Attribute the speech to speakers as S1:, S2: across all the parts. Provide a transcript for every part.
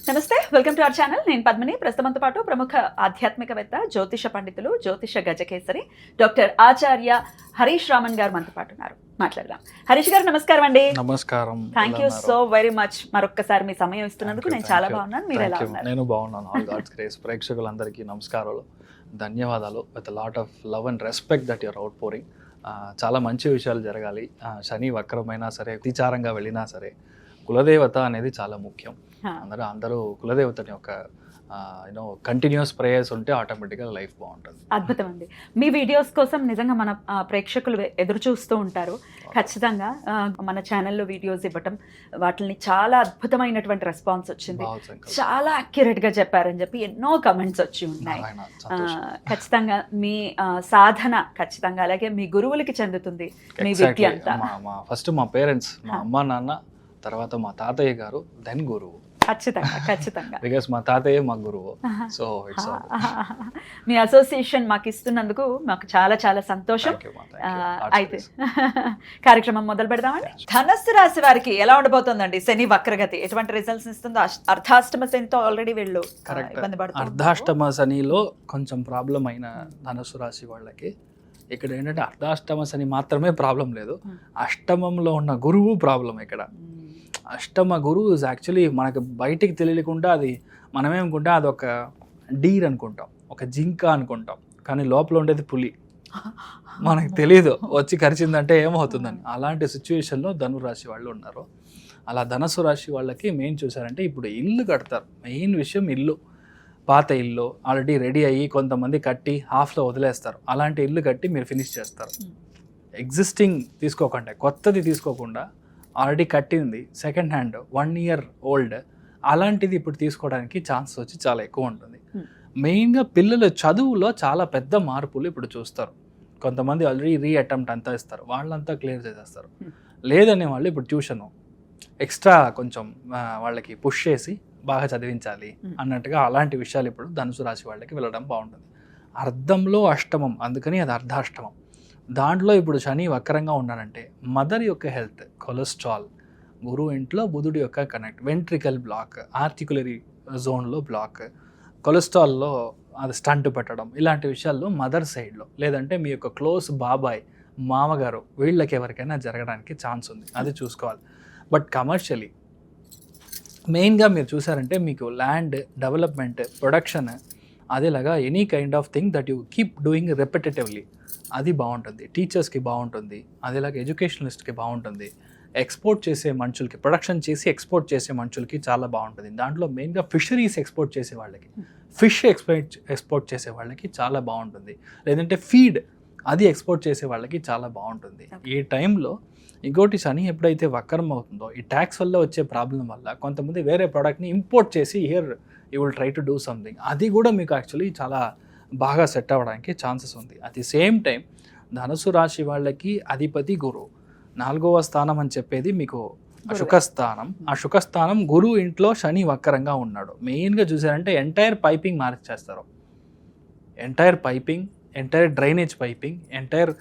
S1: నమస్తే, welcome to our channel. నేను పద్మిని. ప్రస్తుతంతో పాటు ప్రముఖ ఆధ్యాత్మికవేత్త, జ్యోతిష పండితులు, జ్యోతిష గజకేసరి డాక్టర్ ఆచార్య హరీష్ రామన్ గారు మనతో పాటు ఉన్నారు. మాట్లాడదాం. హరీష్ గారు నమస్కారం అండి.
S2: నమస్కారం.
S1: Thank you so very much. మరొక్కసారి మీ సమయం ఇస్తున్నందుకు నేను చాలా బాగున్నాను. మీరు ఎలా ఉన్నారు?
S2: నేను బాగున్నాను. All God's grace. ప్రేక్షకులందరికీ నమస్కారాలు, ధన్యవాదాలు. With lot of love and respect that your outpouring. చాలా మంచి విషయాలు జరగాలి. శని వక్రమైనా సరే, అతిచారంగా వెళ్ళినా సరే, కులదేవత అనేది చాలా ముఖ్యం. అందరూ కులదేవతని ఒక కంటిన్యూస్ ప్రేయర్స్ ఉంటే ఆటోమేటిక్గా లైఫ్ బాగుంటుంది.
S1: అద్భుతం అండి. మీ వీడియోస్ కోసం నిజంగా మన ప్రేక్షకులు ఎదురు చూస్తూ ఉంటారు. ఖచ్చితంగా మన ఛానల్లో వీడియోస్ ఇవ్వటం, వాటిని చాలా అద్భుతమైనటువంటి రెస్పాన్స్ వచ్చింది. చాలా అక్యురేట్ గా చెప్పారని చెప్పి ఎన్నో కమెంట్స్ వచ్చి ఉన్నాయి. ఖచ్చితంగా మీ సాధన ఖచ్చితంగా అలాగే మీ గురువులకి చెందుతుంది మీ విద్య అంతా.
S2: ఫస్ట్ మా పేరెంట్స్, మా అమ్మ నాన్న, తర్వాత మా తాతయ్య గారు, దెన్ గురువు.
S1: ఖచ్చితంగా
S2: బికాస్ మా తాతయ్య మా గురువు. సో ఇట్స్
S1: మీ అసోసియేషన్ మాకు ఇస్తున్నందుకు మాకు చాలా చాలా సంతోషం. అయితే కార్యక్రమం మొదలు పెడదామండి. ధనస్సు రాశి వారికి ఎలా ఉండబోతుందండి శని వక్రగతి? ఎటువంటి రిజల్ట్స్ ఇస్తుందో? అర్ధాష్టమ శనితో ఆల్రెడీ వీళ్ళు ఇబ్బంది పడుతున్నారు.
S2: అర్ధాష్టమ శనిలో కొంచెం ప్రాబ్లం అయిన ధనస్సు రాశి వాళ్ళకి ఇక్కడ ఏంటంటే అర్ధాష్టమ శని మాత్రమే ప్రాబ్లం లేదు, అష్టమంలో ఉన్న గురువు ప్రాబ్లం. ఇక్కడ అష్టమ గురువు ఇస్ యాక్చువల్లీ మనకు బయటికి తెలియకుండా అది మనమేమనుకుంటాం అది ఒక డీర్ అనుకుంటాం, ఒక జింక అనుకుంటాం, కానీ లోపల ఉండేది పులి. మనకు తెలియదు వచ్చి కరిచిందంటే ఏమవుతుందని. అలాంటి సిచ్యువేషన్లో ధనురాశి వాళ్ళు ఉన్నారు. అలా ధనుసు రాశి వాళ్ళకి మెయిన్ చూసారంటే ఇప్పుడు ఇల్లు కడతారు. మెయిన్ విషయం ఇల్లు. పాత ఇల్లు ఆల్రెడీ రెడీ అయ్యి కొంతమంది కట్టి హాఫ్లో వదిలేస్తారు. అలాంటి ఇల్లు కట్టి మీరు ఫినిష్ చేస్తారు. ఎగ్జిస్టింగ్ తీసుకోకుండా, కొత్తది తీసుకోకుండా ఆల్రెడీ కట్టింది సెకండ్ హ్యాండ్ 1 year ఓల్డ్, అలాంటిది ఇప్పుడు తీసుకోవడానికి ఛాన్స్ వచ్చి చాలా ఎక్కువ ఉంటుంది. మెయిన్గా పిల్లల చదువులో చాలా పెద్ద మార్పులు ఇప్పుడు చూస్తారు. కొంతమంది ఆల్రెడీ అటెంప్ట్ అంతా ఇస్తారు, వాళ్ళంతా క్లియర్ చేసేస్తారు. లేదనే వాళ్ళు ఇప్పుడు ట్యూషను ఎక్స్ట్రా కొంచెం వాళ్ళకి పుష్ చేసి బాగా చదివించాలి అన్నట్టుగా అలాంటి విషయాలు ఇప్పుడు ధనుసు రాశి వాళ్ళకి వెళ్ళడం బాగుంటుంది. అర్ధంలో అష్టమం, అందుకని అది అర్ధాష్టమం. దాంట్లో ఇప్పుడు శని వక్రంగా ఉన్నాడంటే మదర్ యొక్క హెల్త్, కొలెస్ట్రాల్, గురువు ఇంట్లో బుధుడి యొక్క కనెక్ట్, వెంట్రికల్ బ్లాక్, ఆర్టికులరీ జోన్లో బ్లాక్, కొలెస్ట్రాల్లో అది స్టంట్ పెట్టడం, ఇలాంటి విషయాల్లో మదర్ సైడ్లో లేదంటే మీ యొక్క క్లోజ్ బాబాయ్, మామగారు, వీళ్ళకి ఎవరికైనా జరగడానికి ఛాన్స్ ఉంది. అది చూసుకోవాలి. బట్ కమర్షియలీ మెయిన్గా మీరు చూసారంటే మీకు ల్యాండ్ డెవలప్మెంట్, ప్రొడక్షన్, అదేలాగా any kind of thing that you keep doing repetitively, అది బాగుంటుంది. టీచర్స్కి బాగుంటుంది, అదేలాగా ఎడ్యుకేషనలిస్ట్కి బాగుంటుంది, ఎక్స్పోర్ట్ చేసే మనుషులకి, ప్రొడక్షన్ చేసి ఎక్స్పోర్ట్ చేసే మనుషులకి చాలా బాగుంటుంది. దాంట్లో మెయిన్గా ఫిషరీస్ ఎక్స్పోర్ట్ చేసే వాళ్ళకి, ఫిష్ ఎక్స్పోర్ట్ చేసే వాళ్ళకి చాలా బాగుంటుంది. లేదంటే ఫీడ్ అది ఎక్స్పోర్ట్ చేసే వాళ్ళకి చాలా బాగుంటుంది. ఈ టైంలో ఇంకోటి శని ఎప్పుడైతే వక్రం అవుతుందో ఈ ట్యాక్స్ వల్ల వచ్చే ప్రాబ్లం వల్ల కొంతమంది వేరే ప్రోడక్ట్ని ఇంపోర్ట్ చేసి here you will try to do something, అది కూడా మీకు యాక్చువల్లీ చాలా బాగా సెట్ అవ్వడానికి ఛాన్సెస్ ఉంది. అట్ ది సేమ్ టైం ధనుసు రాశి వాళ్ళకి అధిపతి గురువు, 4వ స్థానం అని చెప్పేది మీకు శుకస్థానం. ఆ శుకస్థానం గురువు ఇంట్లో శని వక్రంగా ఉన్నాడు. మెయిన్గా చూసారంటే ఎంటైర్ పైపింగ్ మార్చేస్తారు. Entire piping, entire drainage piping, entire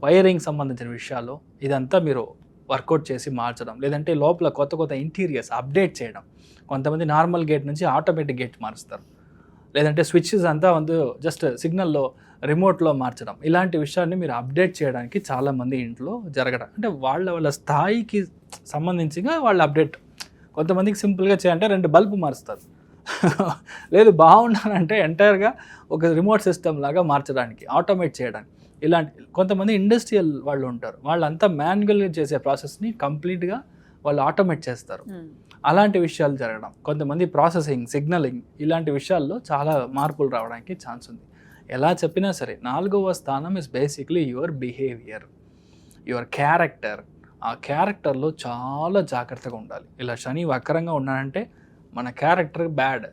S2: wiring సంబంధించిన విషయాల్లో ఇదంతా మీరు వర్కౌట్ చేసి మార్చడం, లేదంటే లోపల కొత్త కొత్త ఇంటీరియర్స్ అప్డేట్ చేయడం. కొంతమంది నార్మల్ గేట్ నుంచి ఆటోమేటిక్ గేట్ మారుస్తారు, లేదంటే స్విచ్చెస్ అంతా జస్ట్ సిగ్నల్లో రిమోట్లో మార్చడం. ఇలాంటి విషయాన్ని మీరు అప్డేట్ చేయడానికి చాలామంది ఇంట్లో జరగడం, అంటే వాళ్ళ స్థాయికి సంబంధించిగా వాళ్ళు అప్డేట్. కొంతమందికి సింపుల్గా చేయాలంటే 2 బల్బు మారుస్తారు, లేదు బాగుండాలంటే ఎంటైర్గా ఒక రిమోట్ సిస్టమ్ లాగా మార్చడానికి, ఆటోమేట్ చేయడానికి. ఇలాంటి కొంతమంది ఇండస్ట్రియల్ వాళ్ళు ఉంటారు, వాళ్ళంతా మాన్యువల్గా చేసే ప్రాసెస్ని కంప్లీట్గా వాళ్ళు ఆటోమేట్ చేస్తారు. అలాంటి విషయాలు జరగడం, కొంతమంది ప్రాసెసింగ్, సిగ్నలింగ్, ఇలాంటి విషయాల్లో చాలా మార్పులు రావడానికి ఛాన్స్ ఉంది. ఎలా చెప్పినా సరే 4వ స్థానం is basically your behaviour, your character. ఆ క్యారెక్టర్లో చాలా జాగ్రత్తగా ఉండాలి. ఇలా శని వక్రంగా ఉన్నాడంటే మన క్యారెక్టర్ బ్యాడ్,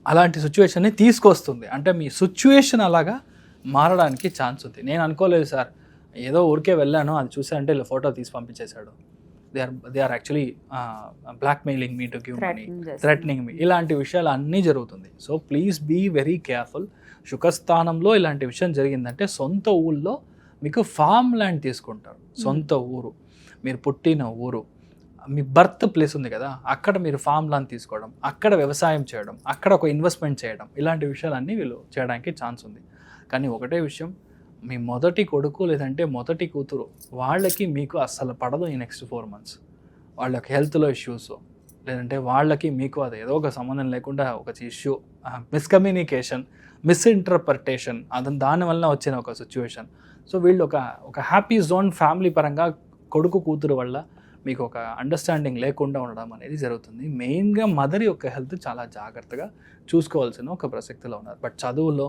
S2: అలాంటి సిచ్యువేషన్ని తీసుకొస్తుంది. అంటే మీ సిచ్యువేషన్ అలాగా మారడానికి ఛాన్స్ ఉంది. నేను అనుకోలేదు సార్, ఏదో ఊరికే వెళ్ళాను, అది చూసానంటే ఇలా ఫోటో తీసి పంపించేశాడు, they are actually blackmailing me to give money, threatening me, ఇలాంటి విషయాలు అన్నీ జరుగుతుంది. So please be very careful. శుకస్థానంలో ఇలాంటి విషయం జరిగిందంటే సొంత ఊళ్ళో మీకు ఫామ్ ల్యాండ్ తీసుకుంటారు. సొంత ఊరు, మీరు పుట్టిన ఊరు, మీ బర్త్ ప్లేస్ ఉంది కదా, అక్కడ మీరు ఫామ్ ల్యాండ్ తీసుకోవడం, అక్కడ వ్యవసాయం చేయడం, అక్కడ ఒక ఇన్వెస్ట్మెంట్ చేయడం, ఇలాంటి విషయాలన్నీ వీళ్ళు చేయడానికి ఛాన్స్ ఉంది. కానీ ఒకటే విషయం, మీ మొదటి కొడుకు లేదంటే మొదటి కూతురు వాళ్ళకి మీకు అస్సలు పడదు ఈ నెక్స్ట్ 4 months. వాళ్ళకి హెల్త్లో ఇష్యూస్, లేదంటే వాళ్ళకి మీకు అది ఏదో ఒక సంబంధం లేకుండా ఒక ఇష్యూ, మిస్కమ్యూనికేషన్, మిస్ఇంటర్ప్రిటేషన్, దానివల్ల వచ్చిన ఒక సిచ్యువేషన్. సో వీళ్ళు ఒక హ్యాపీ జోన్ ఫ్యామిలీ పరంగా కొడుకు కూతురు వల్ల మీకు ఒక అండర్స్టాండింగ్ లేకుండా ఉండడం అనేది జరుగుతుంది. మెయిన్గా మదర్ యొక్క హెల్త్ చాలా జాగ్రత్తగా చూసుకోవాల్సిన ఒక ప్రసక్తిలో ఉన్నారు. బట్ చదువులో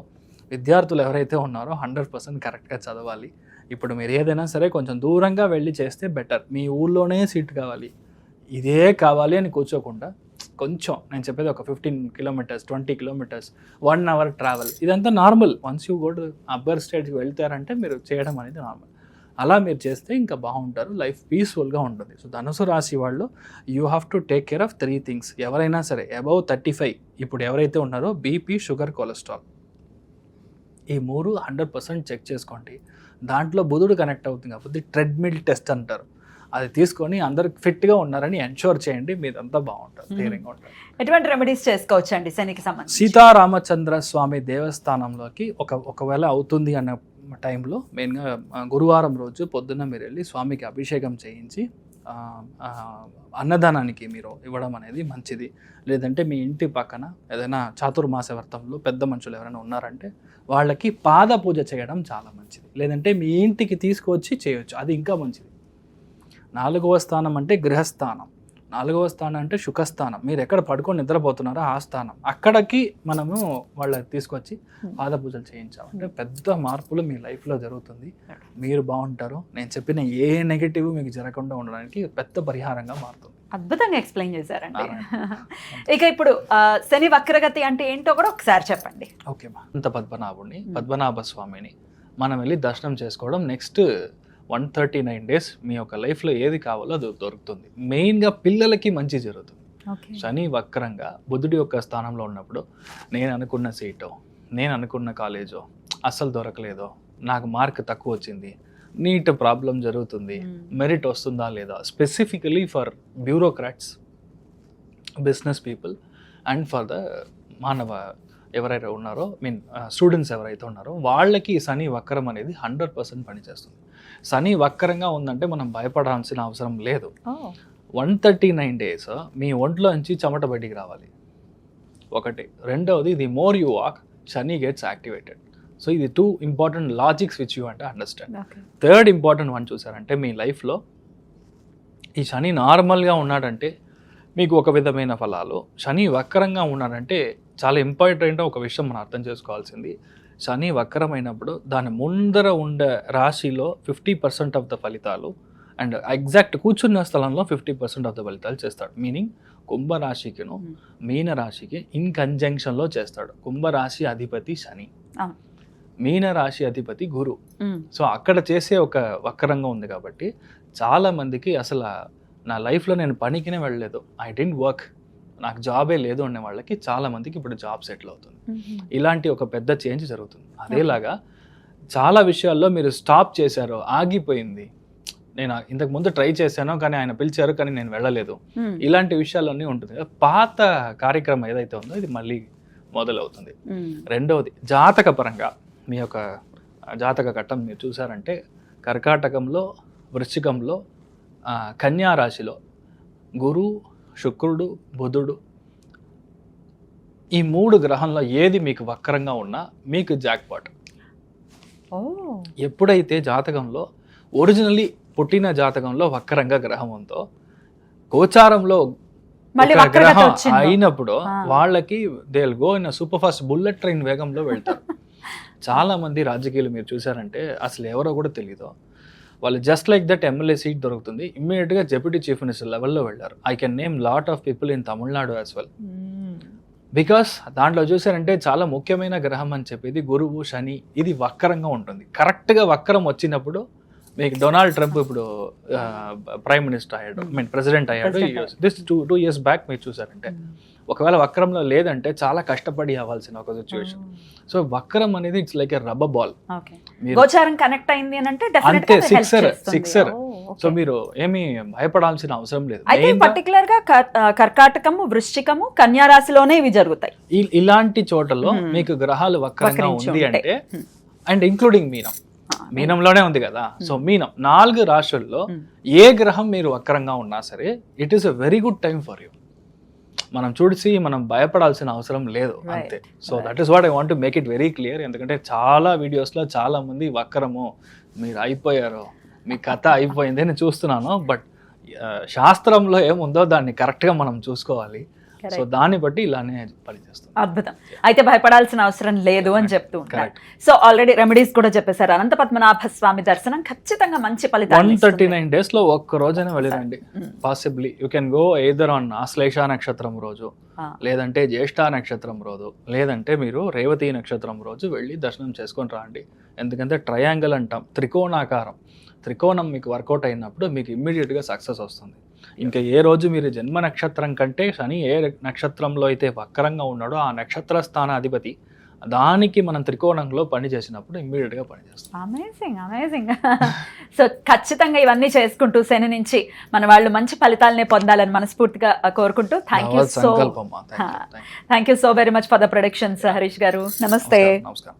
S2: విద్యార్థులు ఎవరైతే ఉన్నారో 100% కరెక్ట్గా చదవాలి. ఇప్పుడు మీరు ఏదైనా సరే కొంచెం దూరంగా వెళ్ళి చేస్తే బెటర్. మీ ఊళ్ళోనే సీట్ కావాలి, ఇదే కావాలి అని కూర్చోకుండా కొంచెం, నేను చెప్పేది ఒక 15 kilometers 20 kilometers 1 hour ట్రావెల్, ఇదంతా normal. Once you go to other స్టేట్కి వెళ్తారంటే మీరు చేయడం అనేది నార్మల్. అలా మీరు చేస్తే ఇంకా బాగుంటారు, లైఫ్ పీస్ఫుల్గా ఉంటుంది. సో ధనుసు రాశి వాళ్ళు you have to take care of 3 things. ఎవరైనా సరే అబౌవ్ 35 ఇప్పుడు ఎవరైతే ఉన్నారో బీపీ, షుగర్, కొలెస్ట్రాల్, ఈ 3 100% చెక్ చేసుకోండి. దాంట్లో బుధుడు కనెక్ట్ అవుతుంది కాబట్టి ట్రెడ్మిల్ టెస్ట్ అంటారు, అది తీసుకొని అందరు ఫిట్గా ఉన్నారని ఎన్షూర్ చేయండి, మీదంతా బాగుంటుంది, క్లియరింగ్గా ఉంటుంది.
S1: ఎటువంటి రెమెడీస్ చేసుకోవచ్చు అండి శనికి సంబంధించి?
S2: సీతారామచంద్ర స్వామి దేవస్థానంలోకి ఒకవేళ అవుతుంది అన్న టైంలో మెయిన్గా గురువారం రోజు పొద్దున్న మీరు వెళ్ళి స్వామికి అభిషేకం చేయించి అన్నదానానికి మీరు ఇవ్వడం అనేది మంచిది. లేదంటే మీ ఇంటి పక్కన ఏదైనా చాతుర్మాస వ్రతంలో పెద్ద మనుషులు ఎవరైనా ఉన్నారంటే వాళ్ళకి పాద పూజ చేయడం చాలా మంచిది. లేదంటే మీ ఇంటికి తీసుకొచ్చి చేయొచ్చు, అది ఇంకా మంచిది. 4వ స్థానం అంటే గృహస్థానం, 4వ స్థానం అంటే సుఖస్థానం, మీరు ఎక్కడ పడుకొని నిద్రపోతున్నారో ఆ స్థానం, అక్కడికి మనము వాళ్ళకి తీసుకొచ్చి పాద పూజలు చేయించామంటే పెద్ద మార్పులు మీ లైఫ్లో జరుగుతుంది, మీరు బాగుంటారు. నేను చెప్పిన ఏ నెగిటివ్ మీకు జరగకుండా ఉండడానికి పెద్ద పరిహారంగా మారుతుంది.
S1: అద్భుతంగా ఎక్స్ప్లెయిన్ చేశారండి. ఇక ఇప్పుడు శని వక్రగతి అంటే ఏంటో కూడా ఒకసారి చెప్పండి.
S2: ఓకే మా, అంత పద్మనాభుడిని, పద్మనాభ స్వామిని మనం వెళ్ళి దర్శనం చేసుకోవడం. నెక్స్ట్ 139 days మీ యొక్క లైఫ్లో ఏది కావాలో అది దొరుకుతుంది. మెయిన్గా పిల్లలకి మంచి జరుగుతుంది. శని వక్రంగా బుధుడి యొక్క స్థానంలో ఉన్నప్పుడు నేను అనుకున్న సీటో, నేను అనుకున్న కాలేజో అస్సలు దొరకలేదో, నాకు మార్క్ తక్కువ వచ్చింది, నీట్ ప్రాబ్లం జరుగుతుంది, మెరిట్ వస్తుందా లేదా, specifically for bureaucrats, business people and for the మానవ ఎవరైతే ఉన్నారో స్టూడెంట్స్ ఎవరైతే ఉన్నారో వాళ్ళకి శని వక్రం అనేది 100% పనిచేస్తుంది. శని వక్రంగా ఉందంటే మనం భయపడాల్సిన అవసరం లేదు. 139 days మీ ఒంట్లో నుంచి చెమట బయటికి రావాలి ఒకటి. రెండవది, the more you walk Shani gets activated. So ఇది 2 important లాజిక్స్ విచ్ యూ అంటే అండర్స్టాండ్. థర్డ్ ఇంపార్టెంట్ వన్ చూసారంటే మీ లైఫ్లో ఈ శని నార్మల్గా ఉన్నాడంటే మీకు ఒక విధమైన ఫలాలు, శని వక్రంగా ఉన్నాడంటే చాలా ఇంపార్టెంట్ ఒక విషయం మనం అర్థం చేసుకోవాల్సింది. శని వక్రమైనప్పుడు దాని ముందర ఉండే రాశిలో 50% ఆఫ్ ద ఫలితాలు అండ్ ఎగ్జాక్ట్ కూర్చున్న స్థలంలో 50% ఆఫ్ ద ఫలితాలు చేస్తాడు. మీనింగ్ కుంభరాశికిను మీన రాశికి ఇన్ కంజంక్షన్లో చేస్తాడు. కుంభరాశి అధిపతి శని, మీన రాశి అధిపతి గురు. సో అక్కడ చేసే ఒక వక్రంగా ఉంది కాబట్టి చాలా మందికి అసలు నా లైఫ్లో నేను పనికినే వెళ్ళలేదు, ఐ డెంట్ వర్క్, నాకు జాబే లేదు అనే వాళ్ళకి చాలా మందికి ఇప్పుడు జాబ్ సెటిల్ అవుతుంది. ఇలాంటి ఒక పెద్ద చేంజ్ జరుగుతుంది. అదేలాగా చాలా విషయాల్లో మీరు స్టాప్ చేశారో, ఆగిపోయింది, నేను ఇంతకు ముందు ట్రై చేశాను కానీ ఆయన పిలిచారు కానీ నేను వెళ్ళలేదు, ఇలాంటి విషయాలన్నీ ఉంటుంది. పాత కార్యక్రమం ఏదైతే ఉందో ఇది మళ్ళీ మొదలవుతుంది. రెండవది, జాతక పరంగా మీ యొక్క జాతక ఘట్టం మీరు చూసారంటే కర్కాటకంలో, వృశ్చికంలో, కన్యా రాశిలో గురు, శుక్రుడు, బుధుడు, ఈ 3 గ్రహంలో ఏది మీకు వక్రంగా ఉన్నా మీకు జాక్పాట్. ఎప్పుడైతే జాతకంలో ఒరిజినల్లీ పుట్టిన జాతకంలో వక్రంగా గ్రహం ఉందో, గోచారంలో గ్రహం అయినప్పుడు వాళ్ళకి they will go in super fast bullet train వేగంలో వెళ్తారు. చాలా మంది రాజకీయాలు మీరు చూసారంటే అసలు ఎవరో కూడా తెలీదు, వాళ్ళు just like that MLA seat దొరుకుతుంది, ఇమ్మీడియట్గా డెప్యూటీ చీఫ్ మినిస్టర్ లెవెల్లో వెళ్ళారు. I can name lot of people in Tamil Nadu as well. Because దాంట్లో చూసారంటే చాలా ముఖ్యమైన గ్రహం అని చెప్పేది గురువు, శని, ఇది వక్రంగా ఉంటుంది. కరెక్ట్గా వక్రం వచ్చినప్పుడు మీకు డొనాల్డ్ ట్రంప్ ఇప్పుడు ప్రైమ్ మినిస్టర్ అయ్యాడు, ప్రెసిడెంట్ అయ్యాడు. దిస్ 2 years బ్యాక్ మీరు చూసారంటే ఒకవేళ వక్రంలో లేదంటే చాలా కష్టపడి అవ్వాల్సిన ఒక సిచ్యువేషన్. సో వక్రం అనేది it's like a rubber ball.
S1: Okay. గోచారం కనెక్ట్ అయింది అని అంటే డెఫినెట్
S2: అంతే,
S1: గా
S2: సిక్సర్. సో మీరు ఏమీ భయపడాల్సిన అవసరం లేదు.
S1: అయితే పర్టికులర్ గా కర్కాటకము, వృశ్చికము, కన్యా రాశిలోనే ఇవి జరుగుతాయి.
S2: ఇలాంటి చోటలో మీకు గ్రహాలు వక్రంగా ఉంది అంటే, అండ్ ఇంక్లూడింగ్ మీనంలోనే ఉంది కదా. సో మీనం 4 రాశుల్లో ఏ గ్రహం మీరు వక్రంగా ఉన్నా సరే it is a very good time for you. మనం భయపడాల్సిన అవసరం లేదు అంతే. So that is what I want to make it very clear. ఎందుకంటే చాలా వీడియోస్లో చాలా మంది వక్రము, మీరు అయిపోయారు, మీ కథ అయిపోయింది అని చూస్తున్నాను. బట్ శాస్త్రంలో ఏముందో దాన్ని కరెక్ట్గా మనం చూసుకోవాలి. సో దాన్ని బట్టి ఇలానే పనిచేస్తాం.
S1: అద్భుతం. అయితే భయపడాల్సిన అవసరం లేదు అని చెప్తూ ఉంటారు. సో ఆల్రెడీ రెమెడీస్ కూడా చెప్పేశారు. అనంత పద్మనాభ స్వామి దర్శనం ఖచ్చితంగా మంచి ఫలితాలు
S2: 139 days లో ఒక్క రోజైనా వెళ్ళిరండి. Possibly you can go either on Ashlesha నక్షత్రం రోజు, లేదంటే జ్యేష్ఠ నక్షత్రం రోజు, లేదంటే మీరు రేవతి నక్షత్రం రోజు వెళ్ళి దర్శనం చేసుకొని రండి. ఎందుకంటే ట్రయాంగిల్ అంటాం, త్రికోణం మీకు వర్కౌట్ అయినప్పుడు మీకు ఇమ్మీడియట్గా సక్సెస్ వస్తుంది. ఇంకా ఏ రోజు మీరు జన్మ నక్షత్రం కంటే శని ఏ నక్షత్రంలో అయితే వక్రంగా ఉన్నాడో ఆ నక్షత్ర స్థానాధిపతి దానికి మనం త్రికోణంలో పని చేసినప్పుడు ఇమ్మీడియట్గా పనిచేస్తాం.
S1: అమేజింగ్. సో ఖచ్చితంగా ఇవన్నీ చేసుకుంటూ శని నుంచి మన వాళ్ళు మంచి ఫలితాలనే పొందాలని మనస్ఫూర్తిగా కోరుకుంటూ thank you so very much for the productions Harish గారు. నమస్తే.
S2: నమస్కారం.